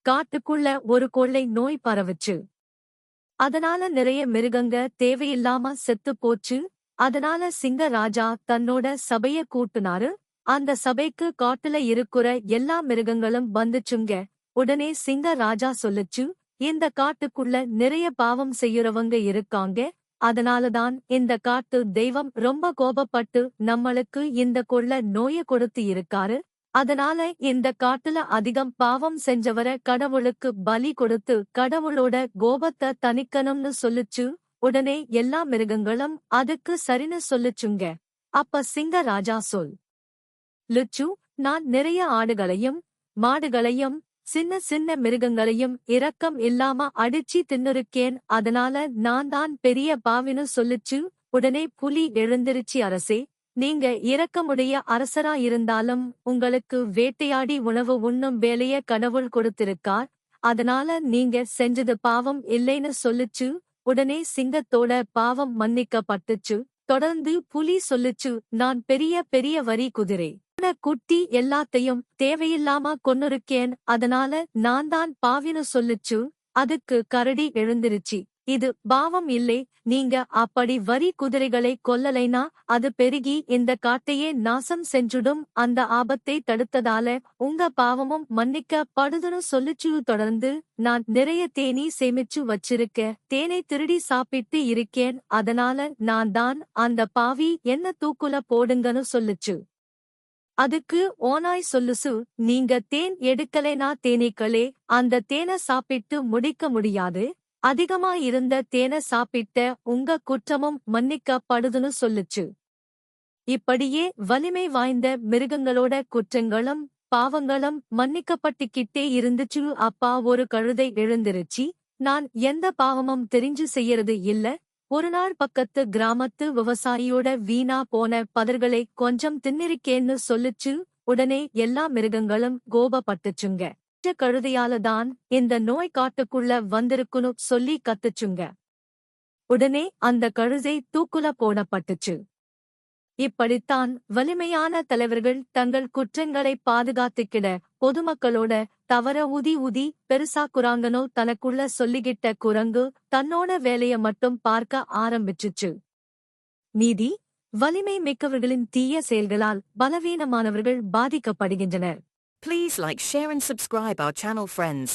காட்டுக்குள்ள ஒரு கொள்ளை நோய் பரவுச்சு. அதனால நிறைய மிருகங்க தேவையில்லாம செத்து போச்சு. அதனால சிங்க ராஜா தன்னோட சபைய கூட்டுனாரு. அந்த சபைக்கு காட்டுல இருக்கிற எல்லா மிருகங்களும் வந்துச்சுங்க. உடனே சிங்க ராஜா சொல்லுச்சு, இந்த காட்டுக்குள்ள நிறைய பாவம் செய்யறவங்க இருக்காங்க. அதனாலதான் இந்த காட்டு தெய்வம் ரொம்ப கோபப்பட்டு நம்மளுக்கு இந்த கொள்ள நோய கொடுத்து இருக்காரு. அதனால இந்த காட்டுல அதிகம் பாவம் செஞ்சவர கடவுளுக்கு பலி கொடுத்து கடவுளோட கோபத்தை தணிக்கணும்னு சொல்லுச்சு. உடனே எல்லா மிருகங்களும் அதுக்கு சரின்னு சொல்லுச்சுங்க. அப்ப சிங்க ராஜா லுச்சு, நான் நிறைய ஆடுகளையும் மாடுகளையும் சின்ன சின்ன மிருகங்களையும் இரக்கம் இல்லாம அடிச்சி தின்னுருக்கேன். அதனால நான் தான் பெரிய பாவின்னு சொல்லுச்சு. உடனே புலி எழுந்திருச்சு, அரசே, நீங்க இரக்கமுடைய அரசரா இருந்தாலும் உங்களுக்கு வேட்டையாடி உணவு உண்ணும் வேலைய கடவுள் கொடுத்திருக்கார். அதனால நீங்க செஞ்சது பாவம் இல்லைன்னு சொல்லுச்சு. உடனே சிங்கத்தோட பாவம் மன்னிக்கப்பட்டுச்சு. தொடர்ந்து புலி சொல்லுச்சு, நான் பெரிய பெரிய வரி குதிரை குட்டி எல்லாத்தையும் தேவையில்லாம கொன்னுருக்கேன். அதனால நான் தான் பாவின்னு சொல்லுச்சு. அதுக்கு கரடி எழுந்திருச்சு, இது பாவம் இல்லை. நீங்க அப்படி வரி குதிரைகளை கொல்லலைனா அது பெருகி இந்த காட்டையே நாசம் செஞ்சுடும். அந்த ஆபத்தை தடுத்ததால உங்க பாவமும் மன்னிக்க படுதுன்னு சொல்லுச்சு. தொடர்ந்து, நான் நிறைய தேனீ சேமிச்சு வச்சிருக்க. தேனை திருடி சாப்பிட்டு இருக்கேன். அதனால நான் தான் அந்த பாவி, என்ன தூக்குல போடுங்கன்னு சொல்லுச்சு. அதுக்கு ஓநாய் சொல்லுசு, நீங்க தேன் எடுக்கலைனா தேனீக்களே அந்த தேனை சாப்பிட்டு முடிக்க முடியாது. அதிகமா இருந்த தேனை சாப்பிட்ட உங்க குற்றமும் மன்னிக்கப்படுதுன்னு சொல்லுச்சு. இப்படியே வலிமை வாய்ந்த மிருகங்களோட குற்றங்களும் பாவங்களும் மன்னிக்கப்பட்டுக்கிட்டே இருந்துச்சு. அப்பா ஒரு கழுதை எழுந்திருச்சு, நான் எந்த பாவமும் தெரிஞ்சு செய்யறது இல்ல. ஒரு நாள் பக்கத்து கிராமத்து விவசாயியோட வீணா போன பதர்களை கொஞ்சம் தின்னிருக்கேன்னு சொல்லுச்சு. உடனே எல்லா மிருகங்களும் கோபப்பட்டுச்சுங்க. கழுதையால தான் இந்த நோய் காட்டுக்குள்ள வந்திருக்குன்னு சொல்லி கத்துச்சுங்க. உடனே அந்த கழுதை தூக்குல போடப்பட்டுச்சு. இப்படித்தான் வலிமையான தலைவர்கள் தங்கள் குற்றங்களை பாதுகாத்துக்கிட பொதுமக்களோட தவற ஊதி பெருசாக்குறாங்கனோ தனக்குள்ள சொல்லிக்கிட்ட குரங்கு தன்னோட வேலைய மட்டும் பார்க்க ஆரம்பிச்சுச்சு. நீதி, வலிமை மிக்கவர்களின் தீய செயல்களால் பலவீனமானவர்கள் பாதிக்கப்படுகின்றனர். Please like, share and subscribe our channel, friends.